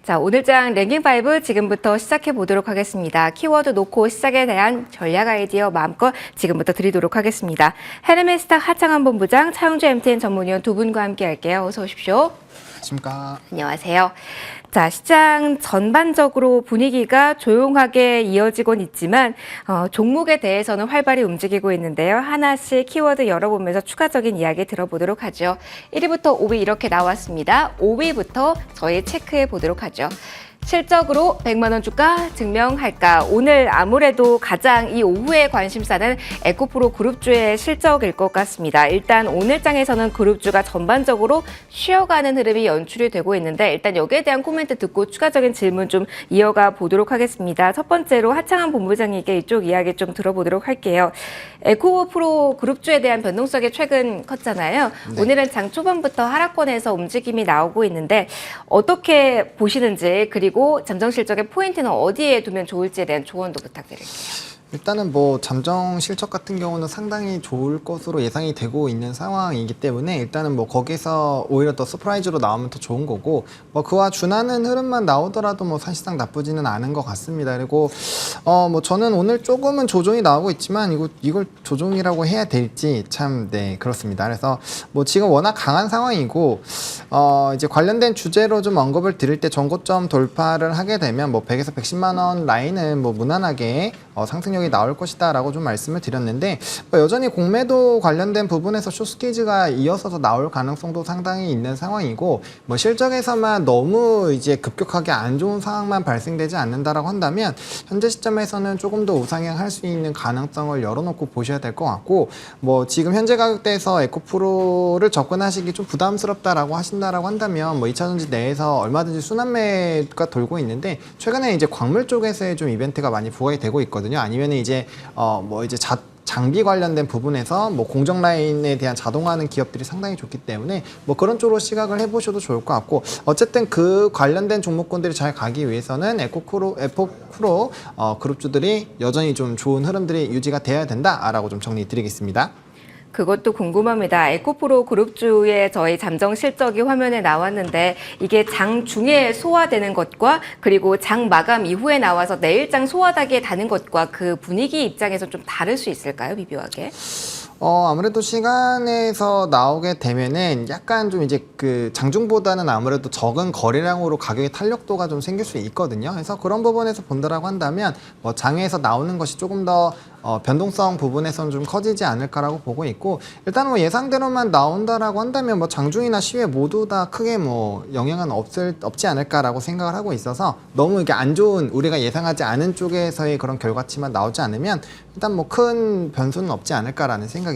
자, 오늘장 랭킹5 지금부터 시작해 보도록 하겠습니다. 키워드 놓고 시작에 대한 전략 아이디어 마음껏 지금부터 드리도록 하겠습니다. 헤르메스탁 하창한 본부장, 차용주 MTN 전문위원 두 분과 함께 할게요. 어서 오십시오. 안녕하십니까. 안녕하세요. 자, 시장 전반적으로 분위기가 조용하게 이어지곤 있지만 종목에 대해서는 활발히 움직이고 있는데요. 하나씩 키워드 열어보면서 추가적인 이야기 들어보도록 하죠. 1위부터 5위 이렇게 나왔습니다. 5위부터 저희 체크해 보도록 하죠. 실적으로 100만 원 주가 증명할까? 오늘 아무래도 가장 이 오후에 관심사는 에코프로 그룹주의 실적일 것 같습니다. 일단 오늘장에서는 그룹주가 전반적으로 쉬어가는 흐름이 연출이 되고 있는데 일단 여기에 대한 코멘트 듣고 추가적인 질문 좀 이어가 보도록 하겠습니다. 첫 번째로 하창한 본부장님께 이쪽 이야기 좀 들어보도록 할게요. 에코프로 그룹주에 대한 변동성이 최근 컸잖아요. 네. 오늘은 장 초반부터 하락권에서 움직임이 나오고 있는데 어떻게 보시는지 그리고 잠정 실적의 포인트는 어디에 두면 좋을지에 대한 조언도 부탁드릴게요. 일단은 뭐 잠정 실적 같은 경우는 상당히 좋을 것으로 예상이 되고 있는 상황이기 때문에 일단은 뭐 거기서 오히려 더 서프라이즈로 나오면 더 좋은 거고 뭐 그와 준하는 흐름만 나오더라도 뭐 사실상 나쁘지는 않은 것 같습니다. 그리고 뭐 저는 오늘 조금은 조정이 나오고 있지만 이걸 조정이라고 해야 될지 참 네 그렇습니다. 그래서 뭐 지금 워낙 강한 상황이고 이제 관련된 주제로 좀 언급을 드릴 때 전고점 돌파를 하게 되면 뭐 100에서 110만 원 라인은 뭐 무난하게 상승력이 나올 것이다 라고 좀 말씀을 드렸는데 여전히 공매도 관련된 부분에서 숏스퀴즈가 이어서서 나올 가능성도 상당히 있는 상황이고 뭐 실적에서만 너무 이제 급격하게 안 좋은 상황만 발생되지 않는다라고 한다면 현재 시점에서는 조금 더 우상향할 수 있는 가능성을 열어놓고 보셔야 될 것 같고 뭐 지금 현재 가격대에서 에코프로를 접근하시기 좀 부담스럽다라고 하신다라고 한다면 뭐 2차전지 내에서 얼마든지 순환매가 돌고 있는데 최근에 이제 광물 쪽에서의 좀 이벤트가 많이 부각이 되고 있거든요. 아니면 이제 뭐 이제 장비 관련된 부분에서 뭐 공정 라인에 대한 자동화하는 기업들이 상당히 좋기 때문에 뭐 그런 쪽으로 시각을 해보셔도 좋을 것 같고 어쨌든 그 관련된 종목군들이 잘 가기 위해서는 에코프로 그룹주들이 여전히 좀 좋은 흐름들이 유지가 돼야 된다라고 좀 정리드리겠습니다. 그것도 궁금합니다. 에코프로 그룹주의 저희 잠정 실적이 화면에 나왔는데 이게 장 중에 소화되는 것과 그리고 장 마감 이후에 나와서 내일장 소화하기에 다는 것과 그 분위기 입장에서 좀 다를 수 있을까요? 미묘하게? 아무래도 시간에서 나오게 되면은 약간 좀 이제 그 장중보다는 아무래도 적은 거래량으로 가격의 탄력도가 좀 생길 수 있거든요. 그래서 그런 부분에서 본다라고 한다면 뭐 장에서 나오는 것이 조금 더 변동성 부분에서는 좀 커지지 않을까라고 보고 있고 일단 뭐 예상대로만 나온다라고 한다면 뭐 장중이나 시외 모두 다 크게 뭐 영향은 없지 않을까라고 생각을 하고 있어서 너무 이게 안 좋은 우리가 예상하지 않은 쪽에서의 그런 결과치만 나오지 않으면 일단 뭐 큰 변수는 없지 않을까라는 생각입니다.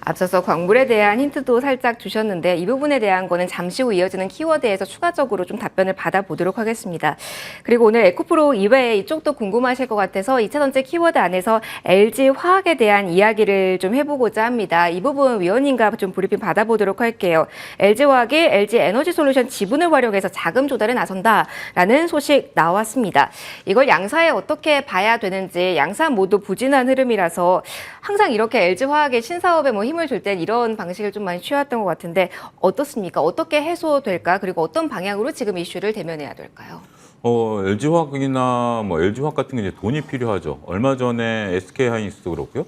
앞서서 광물에 대한 힌트도 살짝 주셨는데 이 부분에 대한 거는 잠시 후 이어지는 키워드에서 추가적으로 좀 답변을 받아보도록 하겠습니다. 그리고 오늘 에코프로 이외에 이쪽도 궁금하실 것 같아서 2차전지 키워드 안에서 LG화학에 대한 이야기를 좀 해보고자 합니다. 이 부분 위원님과 좀 브리핑 받아보도록 할게요. LG화학이 LG에너지솔루션 지분을 활용해서 자금 조달에 나선다라는 소식 나왔습니다. 이걸 양사에 어떻게 봐야 되는지 양사 모두 부진한 흐름이라서 항상 이렇게 LG화학의 신사업에 뭐 힘을 줄 땐 이런 방식을 좀 많이 취해왔던 것 같은데 어떻습니까? 어떻게 해소될까? 그리고 어떤 방향으로 지금 이슈를 대면해야 될까요? LG화학이나 뭐 LG화학 같은 게 이제 돈이 필요하죠. 얼마 전에 SK하이닉스도 그렇고요.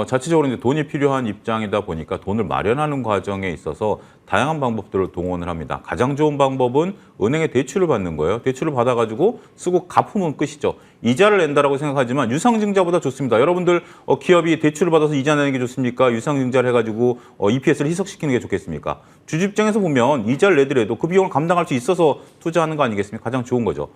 자체적으로 이제 돈이 필요한 입장이다 보니까 돈을 마련하는 과정에 있어서 다양한 방법들을 동원을 합니다. 가장 좋은 방법은 은행에 대출을 받는 거예요. 대출을 받아가지고 쓰고 갚으면 끝이죠. 이자를 낸다라고 생각하지만 유상증자보다 좋습니다. 여러분들 기업이 대출을 받아서 이자 내는 게 좋습니까? 유상증자를 해가지고 EPS를 희석시키는 게 좋겠습니까? 주주 입장에서 보면 이자를 내더라도 그 비용을 감당할 수 있어서 투자하는 거 아니겠습니까? 가장 좋은 거죠.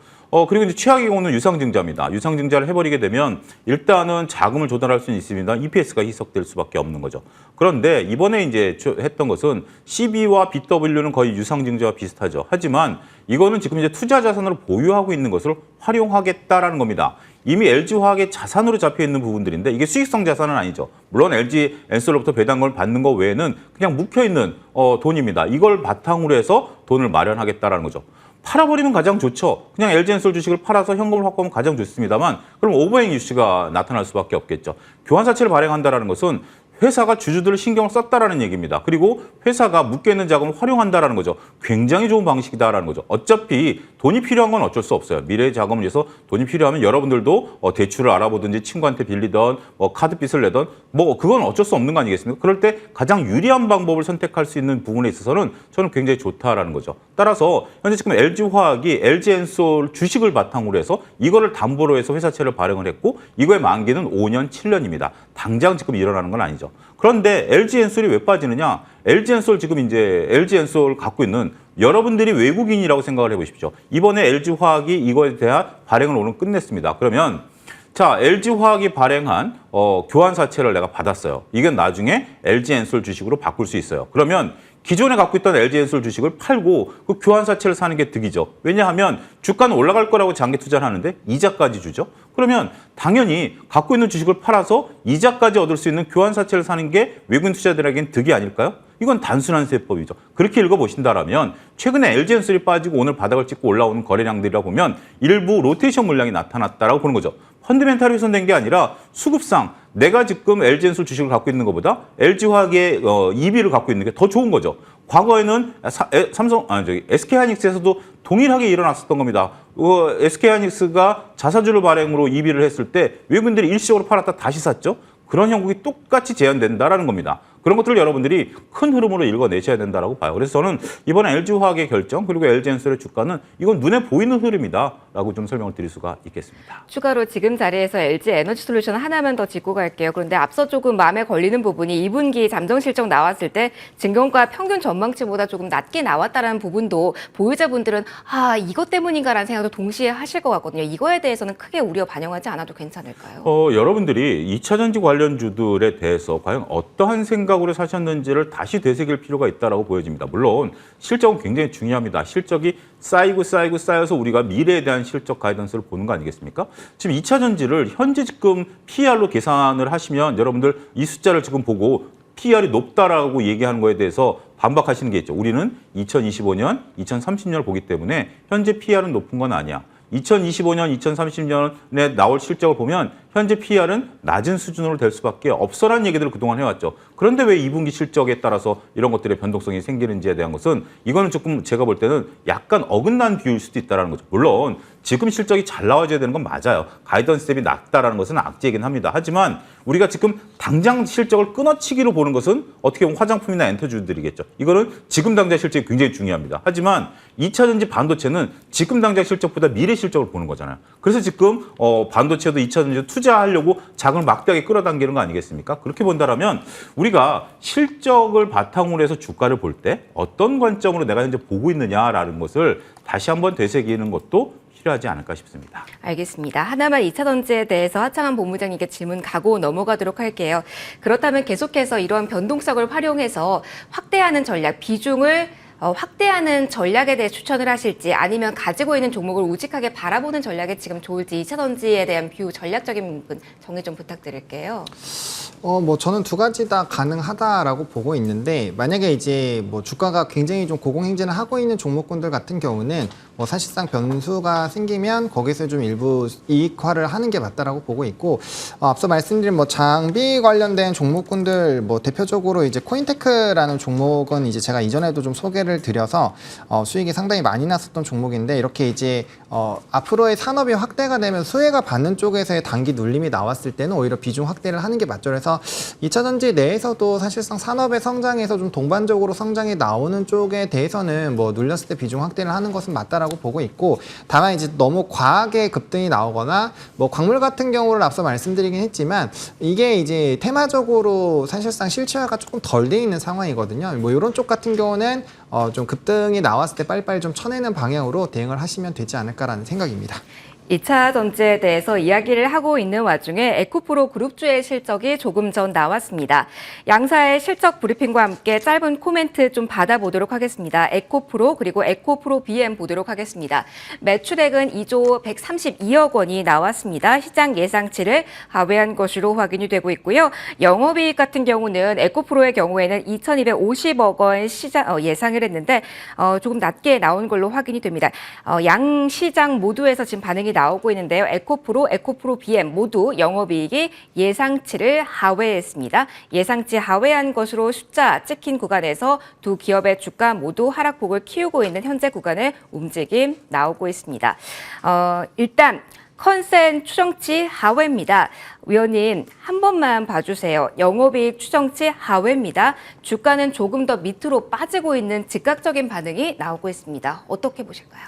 그리고 이제 최악의 경우는 유상증자입니다. 유상증자를 해버리게 되면 일단은 자금을 조달할 수는 있습니다. EPS가 희석될 수밖에 없는 거죠. 그런데 이번에 이제 했던 것은 CB와 BW는 거의 유상증자와 비슷하죠. 하지만 이거는 지금 이제 투자 자산으로 보유하고 있는 것을 활용하겠다라는 겁니다. 이미 LG화학의 자산으로 잡혀 있는 부분들인데 이게 수익성 자산은 아니죠. 물론 LG엔솔로부터 배당금을 받는 거 외에는 그냥 묵혀 있는 돈입니다. 이걸 바탕으로 해서 돈을 마련하겠다라는 거죠. 팔아버리면 가장 좋죠. 그냥 LG엔솔 주식을 팔아서 현금을 확보하면 가장 좋습니다만 그럼 오버행 이슈가 나타날 수밖에 없겠죠. 교환사채를 발행한다는 것은 회사가 주주들을 신경을 썼다라는 얘기입니다. 그리고 회사가 묶여있는 자금을 활용한다라는 거죠. 굉장히 좋은 방식이다라는 거죠. 어차피 돈이 필요한 건 어쩔 수 없어요. 미래의 자금을 위해서 돈이 필요하면 여러분들도 대출을 알아보든지 친구한테 빌리던 카드빚을 내던 그건 어쩔 수 없는 거 아니겠습니까? 그럴 때 가장 유리한 방법을 선택할 수 있는 부분에 있어서는 저는 굉장히 좋다라는 거죠. 따라서 현재 지금 LG화학이 LG엔솔 주식을 바탕으로 해서 이거를 담보로 해서 회사채를 발행을 했고 이거의 만기는 5년, 7년입니다. 당장 지금 일어나는 건 아니죠. 그런데 LG엔솔이 왜 빠지느냐? LG엔솔 지금 이제 LG엔솔 갖고 있는 여러분들이 외국인이라고 생각을 해보십시오. 이번에 LG화학이 이거에 대한 발행을 오늘 끝냈습니다. 그러면 자, LG화학이 발행한 교환사채를 내가 받았어요. 이건 나중에 LG엔솔 주식으로 바꿀 수 있어요. 그러면 기존에 갖고 있던 LG엔솔 주식을 팔고 그 교환사채를 사는 게 득이죠. 왜냐하면 주가는 올라갈 거라고 장기 투자를 하는데 이자까지 주죠. 그러면 당연히 갖고 있는 주식을 팔아서 이자까지 얻을 수 있는 교환사채를 사는 게 외국인 투자들에겐 득이 아닐까요? 이건 단순한 세법이죠. 그렇게 읽어보신다라면 최근에 LG엔솔이 빠지고 오늘 바닥을 찍고 올라오는 거래량들이라 보면 일부 로테이션 물량이 나타났다라고 보는 거죠. 펀드멘탈이 훼손된 게 아니라 수급상 내가 지금 LG엔솔 주식을 갖고 있는 것보다 LG화학의 EB를 갖고 있는 게 더 좋은 거죠. 과거에는 SK하이닉스에서도 동일하게 일어났었던 겁니다. SK하이닉스가 자사주를 발행으로 EB를 했을 때 외국인들이 일시적으로 팔았다 다시 샀죠. 그런 형국이 똑같이 재현된다라는 겁니다. 그런 것들을 여러분들이 큰 흐름으로 읽어내셔야 된다라고 봐요. 그래서 저는 이번에 LG화학의 결정 그리고 LG엔솔의 주가는 이건 눈에 보이는 흐름이다라고 좀 설명을 드릴 수가 있겠습니다. 추가로 지금 자리에서 LG에너지솔루션 하나만 더 짚고 갈게요. 그런데 앞서 조금 마음에 걸리는 부분이 2분기 잠정 실적 나왔을 때 증권가 평균 전망치보다 조금 낮게 나왔다는 부분도 보유자분들은 이것 때문인가라는 생각도 동시에 하실 것 같거든요. 이거에 대해서는 크게 우려 반영하지 않아도 괜찮을까요? 여러분들이 2차전지 관련주들에 대해서 과연 어떠한 생각으로 사셨는지를 다시 되새길 필요가 있다고 보여집니다. 물론 실적은 굉장히 중요합니다. 실적이 쌓여서 우리가 미래에 대한 실적 가이던스를 보는 거 아니겠습니까? 지금 2차전지를 현재 지금 PER로 계산을 하시면 여러분들 이 숫자를 지금 보고 PER이 높다라고 얘기하는 거에 대해서 반박하시는 게 있죠. 우리는 2025년, 2030년을 보기 때문에 현재 PER은 높은 건 아니야. 2025년, 2030년에 나올 실적을 보면 현재 PER은 낮은 수준으로 될 수밖에 없어라는 얘기들을 그동안 해왔죠. 그런데 왜 2분기 실적에 따라서 이런 것들의 변동성이 생기는지에 대한 것은 이거는 조금 제가 볼 때는 약간 어긋난 비유일 수도 있다는 거죠. 물론 지금 실적이 잘 나와줘야 되는 건 맞아요. 가이던스 대비 낮다라는 것은 악재이긴 합니다. 하지만 우리가 지금 당장 실적을 끊어치기로 보는 것은 어떻게 보면 화장품이나 엔터주들이겠죠. 이거는 지금 당장 실적이 굉장히 중요합니다. 하지만 2차전지 반도체는 지금 당장 실적보다 미래 실적을 보는 거잖아요. 그래서 지금 반도체도 2차전지 투자하려고 자금을 막대하게 끌어당기는 거 아니겠습니까? 그렇게 본다면 우리가 실적을 바탕으로 해서 주가를 볼 때 어떤 관점으로 내가 현재 보고 있느냐라는 것을 다시 한번 되새기는 것도 필요하지 않을까 싶습니다. 알겠습니다. 하나만 2차전지에 대해서 하창한 본부장님께 질문 가고 넘어가도록 할게요. 그렇다면 계속해서 이런 변동성을 활용해서 확대하는 전략, 비중을 확대하는 전략에 대해 추천을 하실지 아니면 가지고 있는 종목을 우직하게 바라보는 전략이 지금 좋을지 2차전지에 대한 뷰 전략적인 부분 정리 좀 부탁드릴게요. 저는 두 가지 다 가능하다라고 보고 있는데 만약에 이제 주가가 굉장히 좀 고공행진을 하고 있는 종목군들 같은 경우는 사실상 변수가 생기면 거기서 좀 일부 이익화를 하는 게 맞다라고 보고 있고 앞서 말씀드린 장비 관련된 종목군들 대표적으로 이제 코인테크라는 종목은 이제 제가 이전에도 좀 소개를 드려서 수익이 상당히 많이 났었던 종목인데 이렇게 이제 앞으로의 산업이 확대가 되면 수혜가 받는 쪽에서의 단기 눌림이 나왔을 때는 오히려 비중 확대를 하는 게 맞죠. 그래서 2차전지 내에서도 사실상 산업의 성장에서 좀 동반적으로 성장이 나오는 쪽에 대해서는 눌렸을 때 비중 확대를 하는 것은 맞다라고 보고 있고 다만 이제 너무 과하게 급등이 나오거나 광물 같은 경우를 앞서 말씀드리긴 했지만 이게 이제 테마적으로 사실상 실체화가 조금 덜 돼 있는 상황이거든요. 이런 쪽 같은 경우는 좀 급등이 나왔을 때 빨리빨리 좀 쳐내는 방향으로 대응을 하시면 되지 않을까라는 생각입니다. 2차 전지에 대해서 이야기를 하고 있는 와중에 에코프로 그룹주의 실적이 조금 전 나왔습니다. 양사의 실적 브리핑과 함께 짧은 코멘트 좀 받아보도록 하겠습니다. 에코프로 그리고 에코프로 BM 보도록 하겠습니다. 매출액은 2조 132억 원이 나왔습니다. 시장 예상치를 하회한 것으로 확인이 되고 있고요. 영업이익 같은 경우는 에코프로의 경우에는 2,250억 원 예상을 했는데 조금 낮게 나온 걸로 확인이 됩니다. 양 시장 모두에서 지금 반응이 반응이 나오고 있는데요. 에코프로, 에코프로 BM 모두 영업이익이 예상치를 하회했습니다. 예상치 하회한 것으로 숫자 찍힌 구간에서 두 기업의 주가 모두 하락폭을 키우고 있는 현재 구간의 움직임 나오고 있습니다. 일단 컨센 추정치 하회입니다. 위원님 한 번만 봐주세요. 영업이익 추정치 하회입니다. 주가는 조금 더 밑으로 빠지고 있는 즉각적인 반응이 나오고 있습니다. 어떻게 보실까요?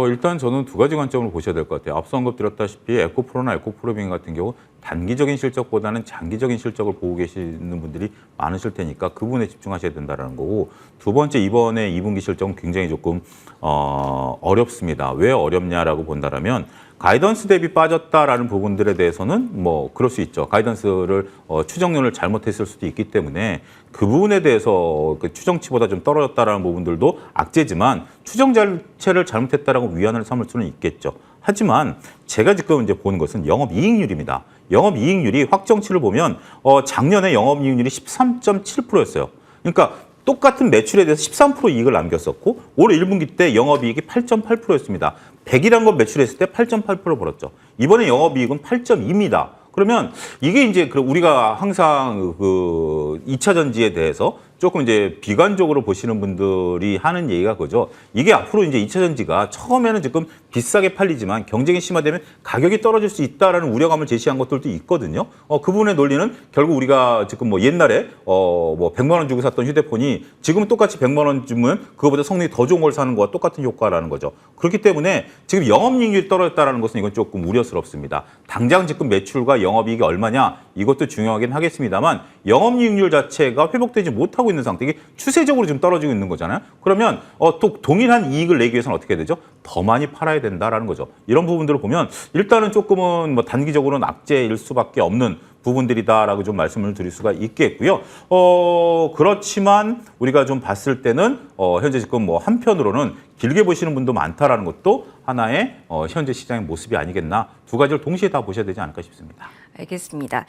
일단 저는 두 가지 관점을 보셔야 될 것 같아요. 앞서 언급드렸다시피 에코프로나 에코프로빙 같은 경우 단기적인 실적보다는 장기적인 실적을 보고 계시는 분들이 많으실 테니까 그 부분에 집중하셔야 된다는 거고, 두 번째 이번에 2분기 실적은 굉장히 조금 어렵습니다. 왜 어렵냐라고 본다라면 가이던스 대비 빠졌다라는 부분들에 대해서는 뭐 그럴 수 있죠. 가이던스를 추정률을 잘못했을 수도 있기 때문에 그 부분에 대해서 그 추정치보다 좀 떨어졌다라는 부분들도 악재지만 추정 자체를 잘못했다라고 위안을 삼을 수는 있겠죠. 하지만 제가 지금 이제 보는 것은 영업이익률입니다. 영업이익률이 확정치를 보면 작년에 영업이익률이 13.7%였어요. 그러니까 똑같은 매출에 대해서 13% 이익을 남겼었고 올해 1분기 때 영업이익이 8.8%였습니다. 100이란 건 매출했을 때 8.8% 벌었죠. 이번에 영업이익은 8.2입니다. 그러면 이게 이제 우리가 항상 그 2차 전지에 대해서 조금 이제 비관적으로 보시는 분들이 하는 얘기가 그죠. 이게 앞으로 이제 2차 전지가 처음에는 지금 비싸게 팔리지만 경쟁이 심화되면 가격이 떨어질 수 있다라는 우려감을 제시한 것들도 있거든요. 그 부분의 논리는 결국 우리가 지금 뭐 옛날에 뭐 100만 원 주고 샀던 휴대폰이 지금은 똑같이 100만 원 주면 그거보다 성능이 더 좋은 걸 사는 거와 똑같은 효과라는 거죠. 그렇기 때문에 지금 영업이익률이 떨어졌다는 것은 이건 조금 우려스럽습니다. 당장 지금 매출과 영업이익이 얼마냐 이것도 중요하긴 하겠습니다만 영업이익률 자체가 회복되지 못하고 있는 상태, 이게 추세적으로 지금 떨어지고 있는 거잖아요. 그러면 또 동일한 이익을 내기 위해서는 어떻게 되죠? 더 많이 팔아야 된다라는 거죠. 이런 부분들을 보면 일단은 조금은 뭐 단기적으로는 악재일 수밖에 없는 부분들이다라고 좀 말씀을 드릴 수가 있겠고요. 그렇지만 우리가 좀 봤을 때는 현재 지금 뭐 한편으로는 길게 보시는 분도 많다라는 것도 하나의 현재 시장의 모습이 아니겠나, 두 가지를 동시에 다 보셔야 되지 않을까 싶습니다. 알겠습니다.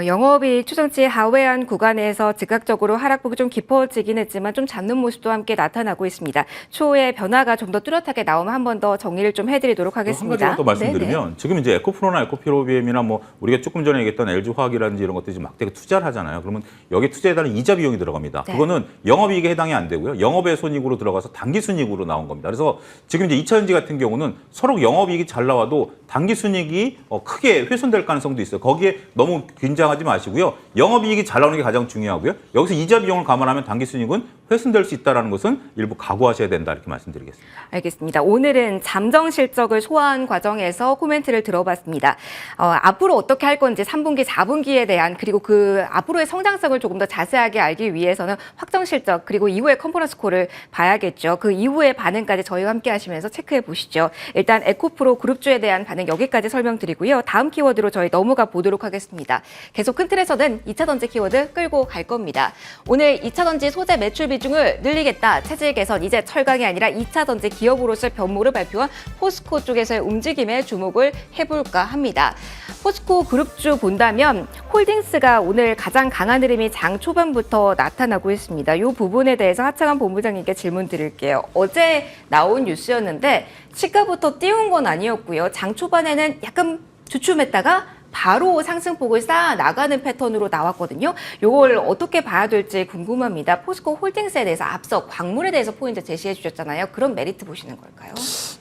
영업이익 추정치 하회한 구간에서 즉각적으로 하락폭이 좀 깊어지긴 했지만 좀 잡는 모습도 함께 나타나고 있습니다. 추후에 변화가 좀 더 뚜렷하게 나오면 한 번 더 정리를 좀 해드리도록 하겠습니다. 한 가지만 더 말씀드리면 네네. 지금 이제 에코프로나 에코피로비엠이나 뭐 우리가 조금 전에 얘기했던 LG화학이라든지 이런 것들이 지금 막대기 투자를 하잖아요. 그러면 여기 투자에 따른 이자 비용이 들어갑니다. 네. 그거는 영업이익에 해당이 안 되고요. 영업의 손익으로 들어가서 단기순이익으로 나온 겁니다. 그래서 지금 이제 2차전지 같은 경우는 서로 영업이익이 잘 나와도 단기순이익이 크게 훼손될 가능성도 있어요. 거기에 너무 긴장하지 마시고요. 영업이익이 잘 나오는 게 가장 중요하고요. 여기서 이자 비용을 감안하면 단기순이익은 훼손될 수 있다는 것은 일부 각오하셔야 된다, 이렇게 말씀드리겠습니다. 알겠습니다. 오늘은 잠정 실적을 소화한 과정에서 코멘트를 들어봤습니다. 앞으로 어떻게 할 건지 3분기, 4분기에 대한, 그리고 그 앞으로의 성장성을 조금 더 자세하게 알기 위해서는 확정 실적 그리고 이후의 컨퍼런스 콜을 봐야겠죠. 그 이후의 반응까지 저희와 함께 하시면서 체크해 보시죠. 일단 에코프로 그룹주에 대한 반응 여기까지 설명드리고요. 다음 키워드로 저희 넘어가 보도록 하겠습니다. 계속 큰 틀에서는 2차 전지 키워드 끌고 갈 겁니다. 오늘 2차 전지 소재 매출 비중을 늘리겠다, 체질 개선, 이제 철강이 아니라 2차 전지 기업으로서의 변모를 발표한 포스코 쪽에서의 움직임에 주목을 해볼까 합니다. 포스코 그룹주 본다면 홀딩스가 오늘 가장 강한 흐름이 장 초반부터 나타나고 있습니다. 이 부분에 대해서 하창한 본부장님께 질문 드릴게요. 어제 나온 뉴스였는데 시가부터 띄운 건 아니었고요. 장 초반에는 약간 주춤했다가 바로 상승폭을 쌓아 나가는 패턴으로 나왔거든요. 이걸 어떻게 봐야 될지 궁금합니다. 포스코 홀딩스에 대해서 앞서 광물에 대해서 포인트 제시해 주셨잖아요. 그런 메리트 보시는 걸까요?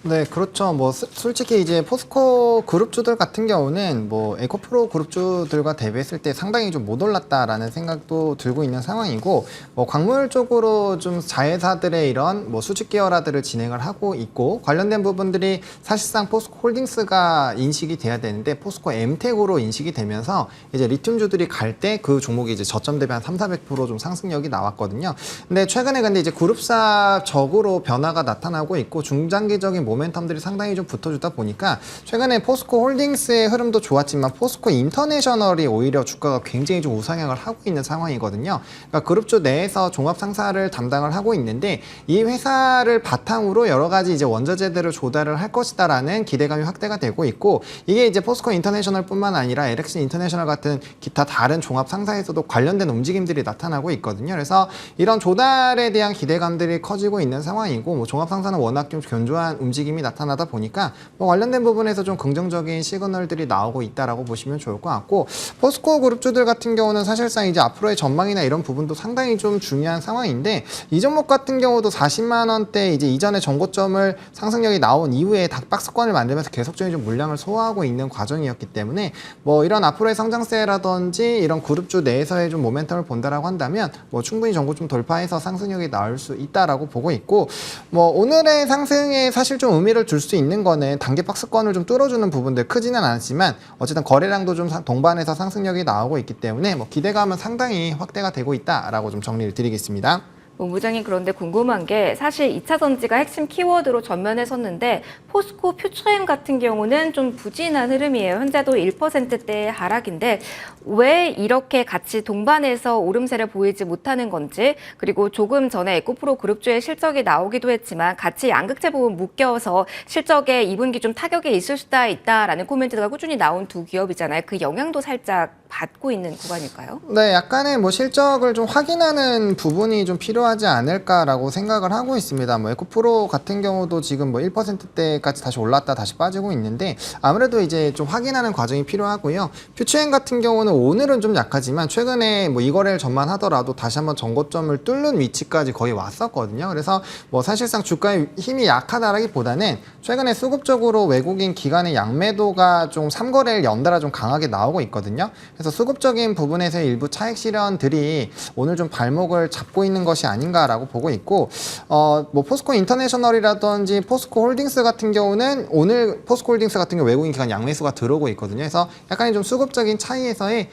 네, 그렇죠. 뭐 솔직히 이제 포스코 그룹주들 같은 경우는 뭐 에코프로 그룹주들과 대비했을 때 상당히 좀 못 올랐다라는 생각도 들고 있는 상황이고, 뭐 광물 쪽으로 좀 자회사들의 이런 뭐 수직 계열화들을 진행을 하고 있고, 관련된 부분들이 사실상 포스코 홀딩스가 인식이 돼야 되는데 포스코 엠텍으로 인식이 되면서 이제 리튬주들이 갈 때 그 종목이 이제 저점 대비 한 300~400% 좀 상승력이 나왔거든요. 근데 최근에 이제 그룹사적으로 변화가 나타나고 있고 중장기적인 모멘텀들이 상당히 좀 붙어주다 보니까 최근에 포스코 홀딩스의 흐름도 좋았지만 포스코 인터내셔널이 오히려 주가가 굉장히 좀 우상향을 하고 있는 상황이거든요. 그러니까 그룹주 내에서 종합 상사를 담당을 하고 있는데 이 회사를 바탕으로 여러 가지 이제 원자재들을 조달을 할 것이다라는 기대감이 확대가 되고 있고, 이게 이제 포스코 인터내셔널뿐만 뿐만 아니라 LX 인터내셔널 같은 기타 다른 종합 상사에서도 관련된 움직임들이 나타나고 있거든요. 그래서 이런 조달에 대한 기대감들이 커지고 있는 상황이고 뭐 종합 상사는 워낙 좀 견조한 움직임이 나타나다 보니까 뭐 관련된 부분에서 좀 긍정적인 시그널들이 나오고 있다라고 보시면 좋을 것 같고, 포스코 그룹주들 같은 경우는 사실상 이제 앞으로의 전망이나 이런 부분도 상당히 좀 중요한 상황인데, 이 종목 같은 경우도 40만 원대 이제 이전에 전고점을 상승력이 나온 이후에 박스권을 만들면서 계속적인 좀 물량을 소화하고 있는 과정이었기 때문에 뭐 이런 앞으로의 성장세라든지 이런 그룹주 내에서의 좀 모멘텀을 본다라고 한다면 뭐 충분히 전고점 돌파해서 상승력이 나올 수 있다라고 보고 있고, 뭐 오늘의 상승에 사실 좀 의미를 줄 수 있는 거는 단기 박스권을 좀 뚫어주는 부분들 크지는 않지만 어쨌든 거래량도 좀 동반해서 상승력이 나오고 있기 때문에 뭐 기대감은 상당히 확대가 되고 있다라고 좀 정리를 드리겠습니다. 본부장님, 그런데 궁금한 게 사실 2차 전지가 핵심 키워드로 전면에 섰는데 포스코 퓨처엠 같은 경우는 좀 부진한 흐름이에요. 현재도 1%대의 하락인데 왜 이렇게 같이 동반해서 오름세를 보이지 못하는 건지, 그리고 조금 전에 에코프로 그룹주의 실적이 나오기도 했지만 같이 양극재 부분 묶여서 실적에 2분기 좀 타격이 있을 수도 있다라는 코멘트가 꾸준히 나온 두 기업이잖아요. 그 영향도 살짝 받고 있는 구간일까요? 네, 약간의 뭐 실적을 좀 확인하는 부분이 좀 필요하지 않을까라고 생각을 하고 있습니다. 뭐 에코프로 같은 경우도 지금 뭐 1%대까지 다시 올랐다 다시 빠지고 있는데 아무래도 이제 좀 확인하는 과정이 필요하고요. 퓨처엠 같은 경우는 오늘은 좀 약하지만 최근에 뭐 이 거래를 전만하더라도 다시 한번 전고점을 뚫는 위치까지 거의 왔었거든요. 그래서 뭐 사실상 주가의 힘이 약하다라기보다는 최근에 수급적으로 외국인 기관의 양매도가 좀 3거래를 연달아 좀 강하게 나오고 있거든요. 그래서 수급적인 부분에서의 일부 차익 실현들이 오늘 좀 발목을 잡고 있는 것이 아닌가라고 보고 있고, 뭐 포스코 인터내셔널이라든지 포스코 홀딩스 같은 경우는 오늘 포스코 홀딩스 같은 경우 외국인 기관 양매수가 들어오고 있거든요. 그래서 약간의 좀 수급적인 차이에서의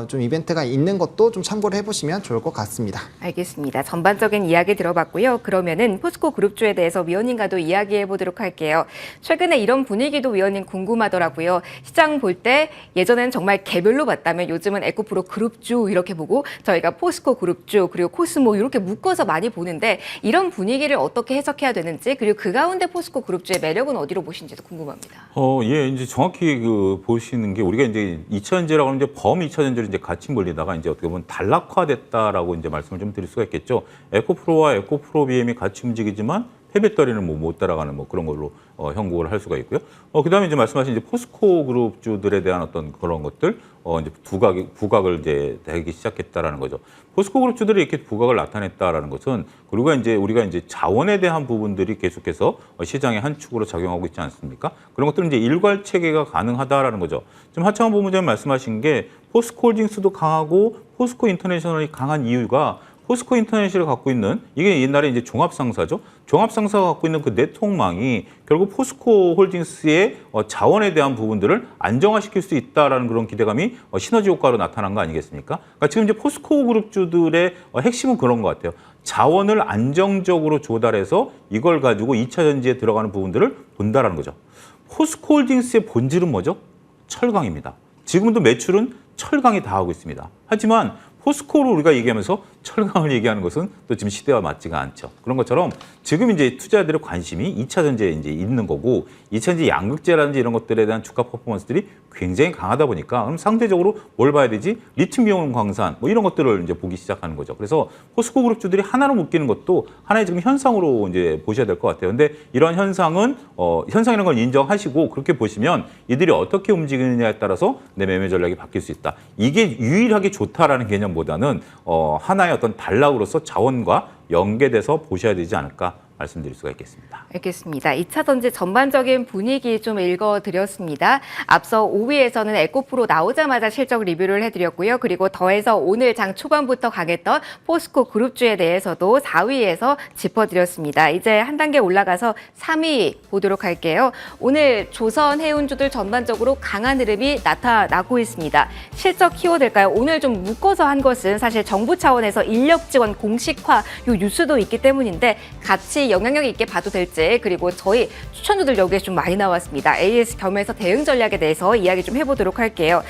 좀 이벤트가 있는 것도 좀 참고를 해보시면 좋을 것 같습니다. 알겠습니다. 전반적인 이야기 들어봤고요. 그러면은 포스코 그룹주에 대해서 위원님과도 이야기해 보도록 할게요. 최근에 이런 분위기도 위원님 궁금하더라고요. 시장 볼 때 예전엔 정말 개별로 봤다면 요즘은 에코프로 그룹주 이렇게 보고 저희가 포스코 그룹주 그리고 코스모 이렇게 묶어서 많이 보는데 이런 분위기를 어떻게 해석해야 되는지, 그리고 그 가운데 포스코 그룹주의 매력은 어디로 보시는지도 궁금합니다. 예, 이제 정확히 보시는 게 우리가 이제 2차 전지라고 하는 이제 범 2차 전지를 이제 같이 몰리다가 이제 어떻게 보면 단락화됐다라고 이제 말씀을 좀 드릴 수가 있겠죠. 에코프로와 에코프로 BM이 같이 움직이지만 폐배터리는 뭐 못 따라가는 뭐 그런 걸로 형국을 할 수가 있고요. 그다음에 이제 말씀하신 이제 포스코 그룹주들에 대한 어떤 그런 것들 이제 부각을 이제 되기 시작했다라는 거죠. 포스코 그룹주들이 이렇게 부각을 나타냈다라는 것은, 그리고 이제 우리가 이제 자원에 대한 부분들이 계속해서 시장의 한 축으로 작용하고 있지 않습니까? 그런 것들은 이제 일괄 체계가 가능하다라는 거죠. 지금 하창원 본부장님 말씀하신 게 포스코 홀딩스도 강하고 포스코 인터내셔널이 강한 이유가 포스코 인터내셔널이 갖고 있는, 이게 옛날에 이제 종합상사죠. 종합상사가 갖고 있는 그 네트워크망이 결국 포스코 홀딩스의 자원에 대한 부분들을 안정화시킬 수 있다라는 그런 기대감이 시너지 효과로 나타난 거 아니겠습니까? 그러니까 지금 이제 포스코 그룹주들의 핵심은 그런 것 같아요. 자원을 안정적으로 조달해서 이걸 가지고 2차 전지에 들어가는 부분들을 본다라는 거죠. 포스코 홀딩스의 본질은 뭐죠? 철강입니다. 지금도 매출은 철강이 다 하고 있습니다. 하지만 포스코로 우리가 얘기하면서 철강을 얘기하는 것은 또 지금 시대와 맞지가 않죠. 그런 것처럼 지금 이제 투자자들의 관심이 2차 전지에 이제 있는 거고, 2차 전지 양극재라든지 이런 것들에 대한 주가 퍼포먼스들이 굉장히 강하다 보니까 그럼 상대적으로 뭘 봐야 되지? 리튬이온 광산 뭐 이런 것들을 이제 보기 시작하는 거죠. 그래서 포스코 그룹주들이 하나로 묶이는 것도 하나의 지금 현상으로 이제 보셔야 될 것 같아요. 근데 이런 현상은 현상이라는 걸 인정하시고 그렇게 보시면 이들이 어떻게 움직이느냐에 따라서 내 매매 전략이 바뀔 수 있다. 이게 유일하게 좋다라는 개념보다는 하나의 어떤 단락으로서 자원과 연계돼서 보셔야 되지 않을까 말씀드릴 수가 있겠습니다. 알겠습니다. 2차 전지 전반적인 분위기 좀 읽어드렸습니다. 앞서 5위에서는 에코프로 나오자마자 실적 리뷰를 해드렸고요. 그리고 더해서 오늘 장 초반부터 강했던 포스코 그룹주에 대해서도 4위에서 짚어드렸습니다. 이제 한 단계 올라가서 3위 보도록 할게요. 오늘 조선 해운주들 전반적으로 강한 흐름이 나타나고 있습니다. 실적 키워드일까요? 오늘 좀 묶어서 한 것은 사실 정부 차원에서 인력 지원 공식화 요 뉴스도 있기 때문인데 같이 영향력 있게 봐도 될지, 그리고 저희 추천주들 여기에 좀 많이 나왔습니다. AS 겸해서 대응 전략에 대해서 이야기 좀 해보도록 할게요.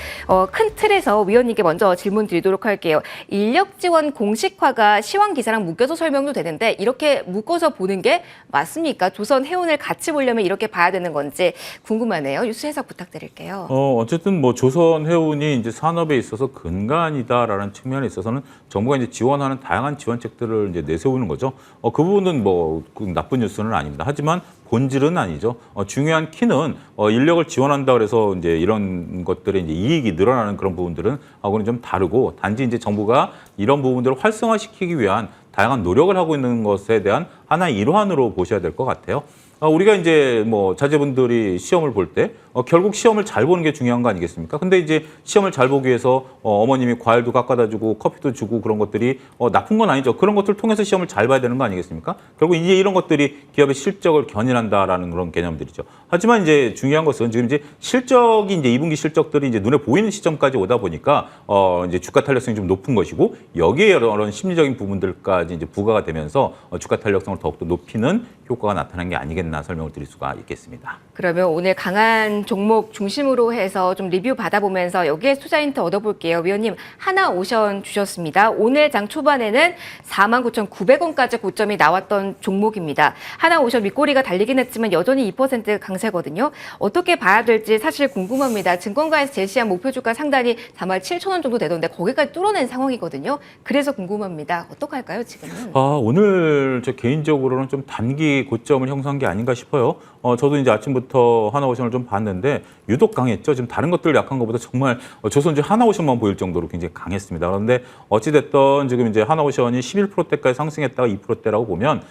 큰 틀에서 위원님께 먼저 질문 드리도록 할게요. 인력 지원 공식화가 시황 기사랑 묶여서 설명도 되는데 이렇게 묶어서 보는 게 맞습니까? 조선 해운을 같이 보려면 이렇게 봐야 되는 건지 궁금하네요. 뉴스 해석 부탁드릴게요. 어쨌든 뭐 조선 해운이 이제 산업에 있어서 근간이다라는 측면에 있어서는 정부가 이제 지원하는 다양한 지원책들을 이제 내세우는 거죠. 그 부분은 뭐 나쁜 뉴스는 아닙니다. 하지만 본질은 아니죠. 중요한 키는 인력을 지원한다 그래서 이제 이런 것들의 이제 이익이 늘어나는 그런 부분들은 하고는 좀 다르고, 단지 이제 정부가 이런 부분들을 활성화시키기 위한 다양한 노력을 하고 있는 것에 대한 하나의 일환으로 보셔야 될 것 같아요. 우리가 이제 뭐 자제분들이 시험을 볼 때 결국 시험을 잘 보는 게 중요한 거 아니겠습니까? 근데 이제 시험을 잘 보기 위해서 어머님이 과일도 깎아다 주고 커피도 주고 그런 것들이 나쁜 건 아니죠. 그런 것들을 통해서 시험을 잘 봐야 되는 거 아니겠습니까? 결국 이제 이런 것들이 기업의 실적을 견인한다라는 그런 개념들이죠. 하지만 이제 중요한 것은 지금 이제 실적이 이제 2분기 실적들이 이제 눈에 보이는 시점까지 오다 보니까 이제 주가 탄력성이 좀 높은 것이고, 여기에 여러 심리적인 부분들까지 이제 부과가 되면서 주가 탄력성을 더욱더 높이는 효과가 나타난 게 아니겠나 설명을 드릴 수가 있겠습니다. 그러면 오늘 강한 종목 중심으로 해서 좀 리뷰 받아보면서 여기에 투자 힌트 얻어볼게요. 위원님, 하나오션 주셨습니다. 오늘 장 초반에는 49,900원까지 고점이 나왔던 종목입니다. 하나오션 윗꼬리가 달리긴 했지만 여전히 2% 강세거든요. 어떻게 봐야 될지 사실 궁금합니다. 증권가에서 제시한 목표 주가 상단이 47,000원 정도 되던데 거기까지 뚫어낸 상황이거든요. 그래서 궁금합니다. 어떡할까요, 지금은? 오늘 저 개인적으로는 좀 단기 고점을 형성한 게 아닌가 싶어요. 저도 이제 아침부터 하나오션을 좀 봤는데 유독 강했죠. 지금 다른 것들 약한 것보다 정말 조선주 하나오션만 보일 정도로 굉장히 강했습니다. 그런데 어찌됐든 지금 이제 하나오션이 11%대까지 상승했다가 2%대라고 보면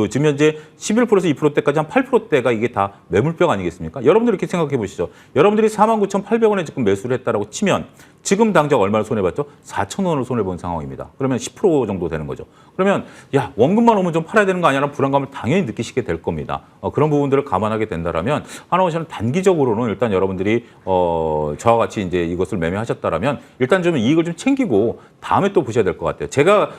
지금 현재 11%에서 2%대까지 한 8%대가 이게 다 매물벽 아니겠습니까? 여러분들 이렇게 생각해 보시죠. 여러분들이 49,800원에 지금 매수를 했다라고 치면 지금 당장 얼마를 손해봤죠? 4,000원을 손해본 상황입니다. 그러면 10% 정도 되는 거죠. 그러면 야, 원금만 오면 좀 팔아야 되는 거 아니야라는 불안감을 당연히 느끼시게 될 겁니다. 그런 부분들을 감안하게 된다라면 하나오션은 단기적으로는 일단 여러분들이 저와 같이 이제 이것을 매매하셨다라면 일단 좀 이익을 좀 챙기고 다음에 또 보셔야 될 것 같아요. 제가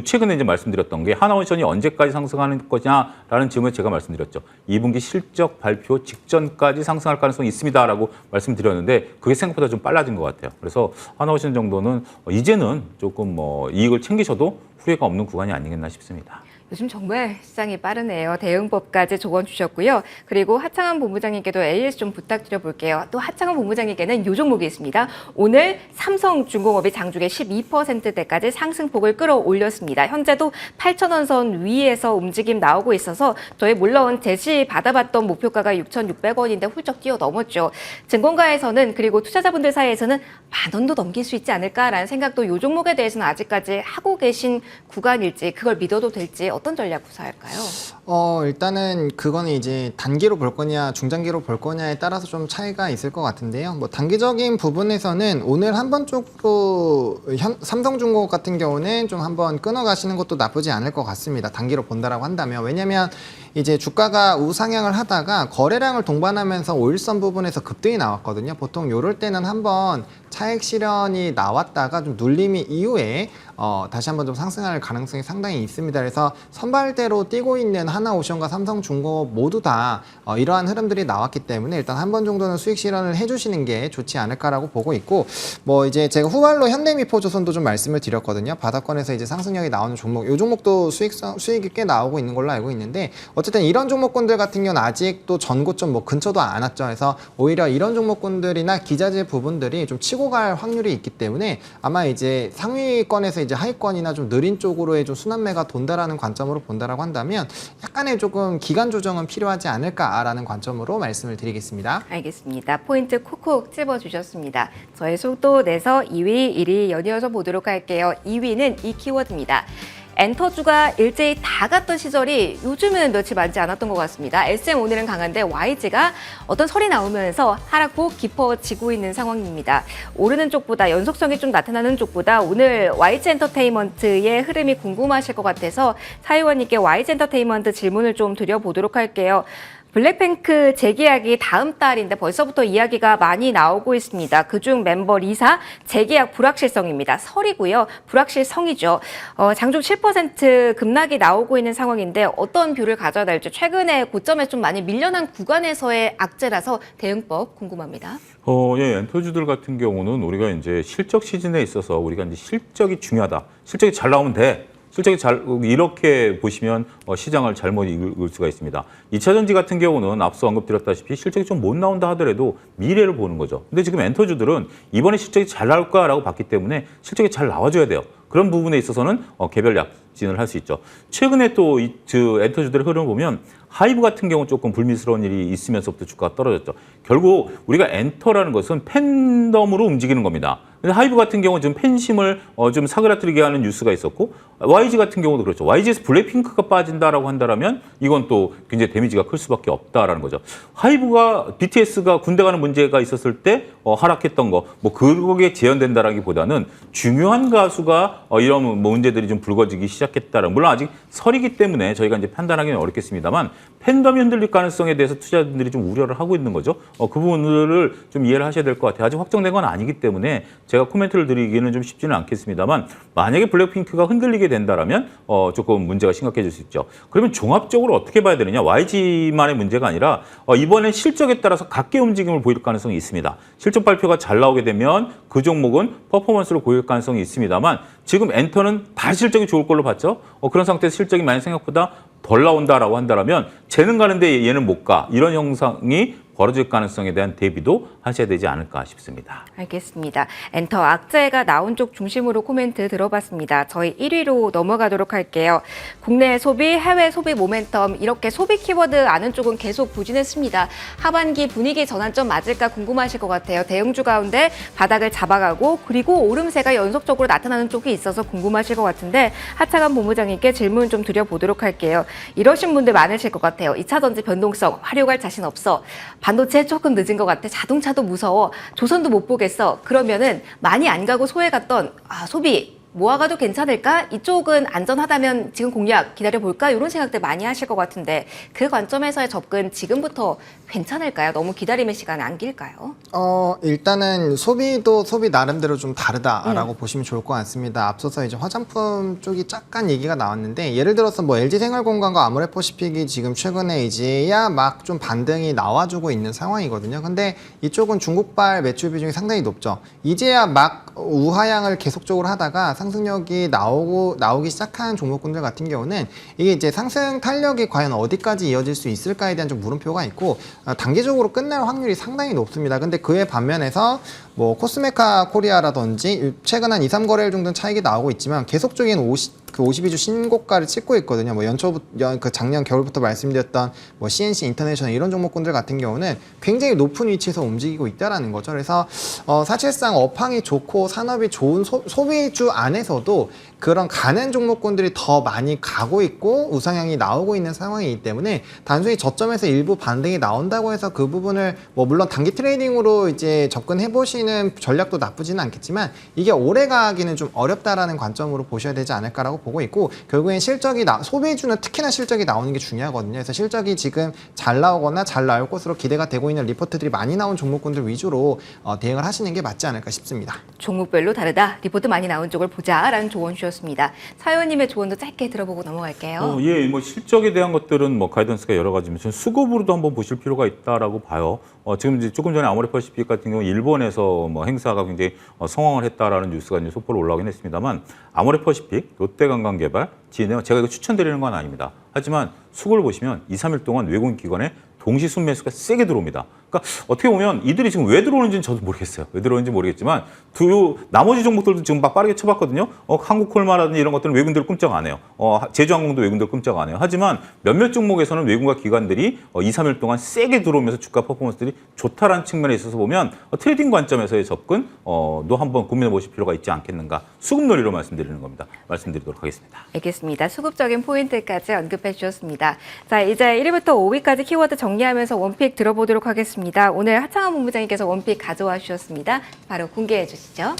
최근에 이제 말씀드렸던 게 하나오션이 언제까지 상승하는 거냐라는 질문에 제가 말씀드렸죠. 2분기 실적 발표 직전까지 상승할 가능성이 있습니다라고 말씀드렸는데 그게 생각보다 좀 빨라진 것 같아요. 그래서 하나오션 정도는 이제는 조금 이익을 챙기셔도 후회가 없는 구간이 아니겠나 싶습니다. 요즘 정말 시장이 빠르네요. 대응법까지 조언 주셨고요. 그리고 하창한 본부장님께도 AS 좀 부탁드려 볼게요. 또 하창한 본부장님께는 이 종목이 있습니다. 오늘 삼성중공업이 장중에 12%대까지 상승폭을 끌어올렸습니다. 현재도 8,000원 선 위에서 움직임 나오고 있어서 저희 물론 제시 받아봤던 목표가가 6,600원인데 훌쩍 뛰어넘었죠. 증권가에서는 그리고 투자자분들 사이에서는 10,000원도 넘길 수 있지 않을까라는 생각도 이 종목에 대해서는 아직까지 하고 계신 구간일지, 그걸 믿어도 될지 어떤 전략 구사할까요? 일단은 그거는 이제 단기로 볼 거냐 중장기로 볼 거냐에 따라서 좀 차이가 있을 것 같은데요. 뭐 단기적인 부분에서는 오늘 한번 쪽으로 삼성중공업 같은 경우는 좀 한번 끊어가시는 것도 나쁘지 않을 것 같습니다. 단기로 본다라고 한다면. 왜냐면 이제 주가가 우상향을 하다가 거래량을 동반하면서 5일선 부분에서 급등이 나왔거든요. 보통 요럴 때는 한번 차익 실현이 나왔다가 좀 눌림이 이후에 다시 한번 좀 상승할 가능성이 상당히 있습니다. 그래서 선발대로 뛰고 있는 하나오션과 삼성중공업 모두 다 이러한 흐름들이 나왔기 때문에 일단 한 번 정도는 수익 실현을 해주시는 게 좋지 않을까라고 보고 있고, 뭐 이제 제가 후발로 현대미포조선도 좀 말씀을 드렸거든요. 바닥권에서 이제 상승력이 나오는 종목, 이 종목도 수익이 꽤 나오고 있는 걸로 알고 있는데, 어쨌든 이런 종목군들 같은 경우는 아직도 전고점 뭐 근처도 안 왔죠. 그래서 오히려 이런 종목군들이나 기자재 부분들이 좀 치고 갈 확률이 있기 때문에 아마 이제 상위권에서 이제 하위권이나 좀 느린 쪽으로의 좀 순환매가 돈다라는 관점으로 본다라고 한다면 약간의 조금 기간 조정은 필요하지 않을까라는 관점으로 말씀을 드리겠습니다. 알겠습니다. 포인트 콕콕 찝어주셨습니다. 저의 속도 내서 2위, 1위 연이어서 보도록 할게요. 2위는 이 키워드입니다. 엔터주가 일제히 다 갔던 시절이 요즘은 며칠 많지 않았던 것 같습니다. SM 오늘은 강한데 YG가 어떤 설이 나오면서 하락폭 깊어지고 있는 상황입니다. 오르는 쪽보다 연속성이 좀 나타나는 쪽보다 오늘 YG 엔터테인먼트의 흐름이 궁금하실 것 같아서 사회원님께 YG 엔터테인먼트 질문을 좀 드려보도록 할게요. 블랙핑크 재계약이 다음 달인데 벌써부터 이야기가 많이 나오고 있습니다. 그중 멤버 리사 재계약 불확실성입니다. 설이고요. 불확실성이죠. 장중 7% 급락이 나오고 있는 상황인데 어떤 뷰를 가져야 될지 최근에 고점에 좀 많이 밀려난 구간에서의 악재라서 대응법 궁금합니다. 예, 엔터주들 같은 경우는 우리가 이제 실적 시즌에 있어서 우리가 이제 실적이 중요하다. 실적이 잘 나오면 돼. 실적이 이렇게 보시면 시장을 잘못 읽을 수가 있습니다. 2차 전지 같은 경우는 앞서 언급드렸다시피 실적이 좀 못 나온다 하더라도 미래를 보는 거죠. 근데 지금 엔터주들은 이번에 실적이 잘 나올까라고 봤기 때문에 실적이 잘 나와줘야 돼요. 그런 부분에 있어서는 개별 약진을 할 수 있죠. 최근에 또 엔터주들의 흐름을 보면 하이브 같은 경우 조금 불미스러운 일이 있으면서부터 주가가 떨어졌죠. 결국 우리가 엔터라는 것은 팬덤으로 움직이는 겁니다. 근데 하이브 같은 경우 지금 팬심을 좀 사그라뜨리게 하는 뉴스가 있었고 YG 같은 경우도 그렇죠. YG에서 블랙핑크가 빠진다라고 한다면 이건 또 굉장히 데미지가 클 수밖에 없다라는 거죠. 하이브가 BTS가 군대 가는 문제가 있었을 때 하락했던 거 뭐 그거에 재현된다라기보다는 중요한 가수가 이런 문제들이 좀 불거지기 시작했다라. 물론 아직 설이기 때문에 저희가 이제 판단하기는 어렵겠습니다만 팬덤이 흔들릴 가능성에 대해서 투자자들이 좀 우려를 하고 있는 거죠. 그 부분을 좀 이해를 하셔야 될 것 같아요. 아직 확정된 건 아니기 때문에 제가 코멘트를 드리기는 좀 쉽지는 않겠습니다만 만약에 블랙핑크가 흔들리게 된다라면 조금 문제가 심각해질 수 있죠. 그러면 종합적으로 어떻게 봐야 되느냐? YG만의 문제가 아니라 이번에 실적에 따라서 각계 움직임을 보일 가능성이 있습니다. 실적 발표가 잘 나오게 되면 그 종목은 퍼포먼스를 보일 가능성이 있습니다만 지금 엔터는 다 실적이 좋을 걸로 봤죠. 그런 상태에서 실적이 만약 생각보다 덜 나온다라고 한다면 쟤는 가는데 얘는 못 가. 이런 형상이 벌어질 가능성에 대한 대비도 하셔야 되지 않을까 싶습니다. 알겠습니다. 엔터 악재가 나온 쪽 중심으로 코멘트 들어봤습니다. 저희 1위로 넘어가도록 할게요. 국내 소비, 해외 소비 모멘텀 이렇게 소비 키워드 아는 쪽은 계속 부진했습니다. 하반기 분위기 전환점 맞을까 궁금하실 것 같아요. 대형주 가운데 바닥을 잡아가고 그리고 오름세가 연속적으로 나타나는 쪽이 있어서 궁금하실 것 같은데 하차관 본부장님께 질문 좀 드려보도록 할게요. 이러신 분들 많으실 것 같아요. 2차 전지 변동성 활용할 자신 없어. 반도체 조금 늦은 것 같아. 자동차도 무서워. 조선도 못 보겠어. 그러면은 많이 안 가고 소외 갔던 소비 모아가도 괜찮을까? 이쪽은 안전하다면 지금 공략 기다려볼까? 이런 생각들 많이 하실 것 같은데 그 관점에서의 접근 지금부터 괜찮을까요? 너무 기다림의 시간이 안 길까요? 일단은 소비도 소비 나름대로 좀 다르다라고 보시면 좋을 것 같습니다. 앞서서 이제 화장품 쪽이 잠깐 얘기가 나왔는데 예를 들어서 뭐 LG생활건강과 아모레퍼시픽이 지금 최근에 이제야 막 좀 반등이 나와주고 있는 상황이거든요. 근데 이쪽은 중국발 매출 비중이 상당히 높죠. 이제야 막 우하향을 계속적으로 하다가 상승력이 나오기 시작한 종목군들 같은 경우는 이게 이제 상승 탄력이 과연 어디까지 이어질 수 있을까에 대한 좀 물음표가 있고 단기적으로 끝날 확률이 상당히 높습니다. 근데 그에 반면에서 뭐 코스메카 코리아라든지 최근 한 2, 3거래일 정도는 차익이 나오고 있지만 계속적인 52주 신고가를 찍고 있거든요. 뭐 그 작년 겨울부터 말씀드렸던 뭐 CNC 인터내셔널 이런 종목군들 같은 경우는 굉장히 높은 위치에서 움직이고 있다라는 거죠. 그래서 사실상 업황이 좋고 산업이 좋은 소비주 안에서도 그런 가는 종목군들이 더 많이 가고 있고 우상향이 나오고 있는 상황이기 때문에 단순히 저점에서 일부 반등이 나온다고 해서 그 부분을 뭐 물론 단기 트레이딩으로 이제 접근해 보시는 전략도 나쁘지는 않겠지만 이게 오래 가기는 좀 어렵다라는 관점으로 보셔야 되지 않을까라고 보고 있고 결국엔 소비주는 특히나 실적이 나오는 게 중요하거든요. 그래서 실적이 지금 잘 나오거나 잘 나올 것으로 기대가 되고 있는 리포트들이 많이 나온 종목군들 위주로 대응을 하시는 게 맞지 않을까 싶습니다. 종목별로 다르다. 리포트 많이 나온 쪽을 보자라는 조언 주셨습니다. 사연님의 조언도 짧게 들어보고 넘어갈게요. 예, 뭐 실적에 대한 것들은 뭐 가이던스가 여러 가지면 저는 수급으로도 한번 보실 필요가 있다라고 봐요. 지금 이제 조금 전에 아모레퍼시픽 같은 경우 일본에서 뭐 행사가 굉장히 성황을 했다라는 뉴스가 이제 소포로 올라오긴 했습니다만 아모레퍼시픽, 롯데관광개발, 진해어 제가 이거 추천드리는 건 아닙니다. 하지만 수급을 보시면 2, 3일 동안 외국인 기관에 동시 순매수가 세게 들어옵니다. 그러니까 어떻게 보면 이들이 지금 왜 들어오는지는 저도 모르겠어요. 왜 들어오는지 모르겠지만 나머지 종목들도 지금 막 빠르게 쳐봤거든요. 한국콜마라든지 이런 것들은 외국인들 끔찍 안 해요. 제주항공도 외국인들 끔찍 안 해요. 하지만 몇몇 종목에서는 외국인과 기관들이 2, 3일 동안 세게 들어오면서 주가 퍼포먼스들이 좋다라는 측면에 있어서 보면 트레이딩 관점에서의 접근도 한번 고민해 보실 필요가 있지 않겠는가. 수급놀이로 말씀드리도록 하겠습니다. 알겠습니다. 수급적인 포인트까지 언급해 주셨습니다. 자, 이제 1위부터 5위까지 키워드 정리하면서 원픽 들어보도록 하겠습니다. 있습니다. 오늘 하창원 본부장님께서 원픽 가져와 주셨습니다. 바로 공개해 주시죠.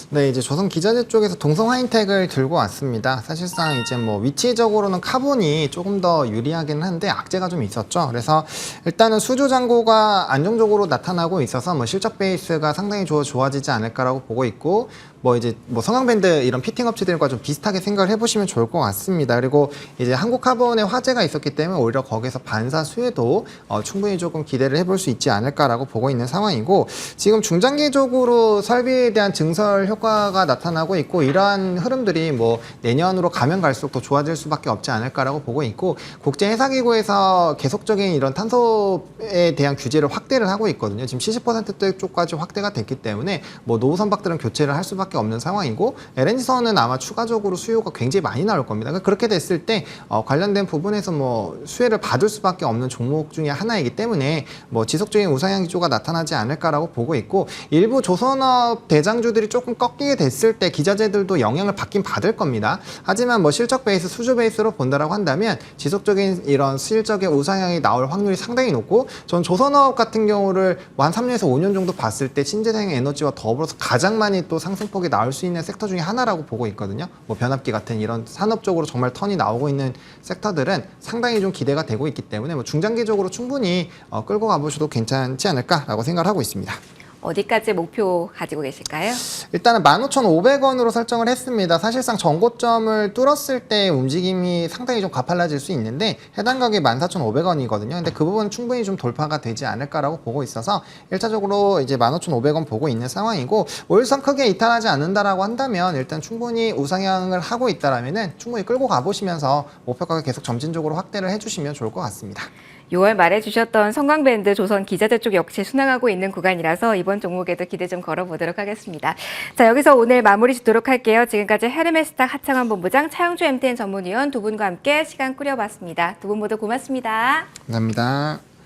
네, 이제 조선 기자재 쪽에서 동성 하이텍을 들고 왔습니다. 사실상 이제 뭐 위치적으로는 카본이 조금 더 유리하긴 한데 악재가 좀 있었죠. 그래서 일단은 수주 잔고가 안정적으로 나타나고 있어서 뭐 실적 베이스가 상당히 좋아지지 않을까라고 보고 있고, 뭐 이제 뭐 성황밴드 이런 피팅 업체들과 좀 비슷하게 생각을 해보시면 좋을 것 같습니다. 그리고 이제 한국카본에 화재가 있었기 때문에 오히려 거기서 반사 수혜도 충분히 조금 기대를 해볼 수 있지 않을까라고 보고 있는 상황이고, 지금 중장기적으로 설비에 대한 증설 효과가 나타나고 있고, 이러한 흐름들이 뭐 내년으로 가면 갈수록 더 좋아질 수밖에 없지 않을까라고 보고 있고, 국제해사기구에서 계속적인 이런 탄소에 대한 규제를 확대를 하고 있거든요. 지금 70%대 쪽까지 확대가 됐기 때문에 뭐 노후 선박들은 교체를 할 수밖에 없는 상황이고, LNG선은 아마 추가적으로 수요가 굉장히 많이 나올 겁니다. 그렇게 됐을 때 관련된 부분에서 뭐 수혜를 받을 수밖에 없는 종목 중에 하나이기 때문에 뭐 지속적인 우상향 기조가 나타나지 않을까라고 보고 있고, 일부 조선업 대장주들이 조금 꺾이게 됐을 때 기자재들도 영향을 받긴 받을 겁니다. 하지만 뭐 실적 베이스, 수주 베이스로 본다라고 한다면 지속적인 이런 실적의 우상향이 나올 확률이 상당히 높고, 전 조선업 같은 경우를 한 3년에서 5년 정도 봤을 때 신재생 에너지와 더불어서 가장 많이 또 상승폭이 나올 수 있는 섹터 중에 하나라고 보고 있거든요. 뭐 변압기 같은 이런 산업적으로 정말 턴이 나오고 있는 섹터들은 상당히 좀 기대가 되고 있기 때문에 뭐 중장기적으로 충분히 끌고 가보셔도 괜찮지 않을까라고 생각을 하고 있습니다. 어디까지 목표 가지고 계실까요? 일단은 15,500원으로 설정을 했습니다. 사실상 전고점을 뚫었을 때 움직임이 상당히 좀 가팔라질 수 있는데 해당 가격이 14,500원이거든요. 근데 그 부분은 충분히 좀 돌파가 되지 않을까라고 보고 있어서 1차적으로 이제 15,500원 보고 있는 상황이고, 오일선 크게 이탈하지 않는다라고 한다면 일단 충분히 우상향을 하고 있다라면은 충분히 끌고 가보시면서 목표가를 계속 점진적으로 확대를 해주시면 좋을 것 같습니다. 6월 말에 주셨던 성광밴드 조선 기자재 쪽 역시 순항하고 있는 구간이라서 이번 종목에도 기대 좀 걸어보도록 하겠습니다. 자, 여기서 오늘 마무리 짓도록 할게요. 지금까지 헤르메스탁 하창원 본부장, 차영주 MTN 전문위원 두 분과 함께 시간 꾸려봤습니다. 두 분 모두 고맙습니다. 감사합니다.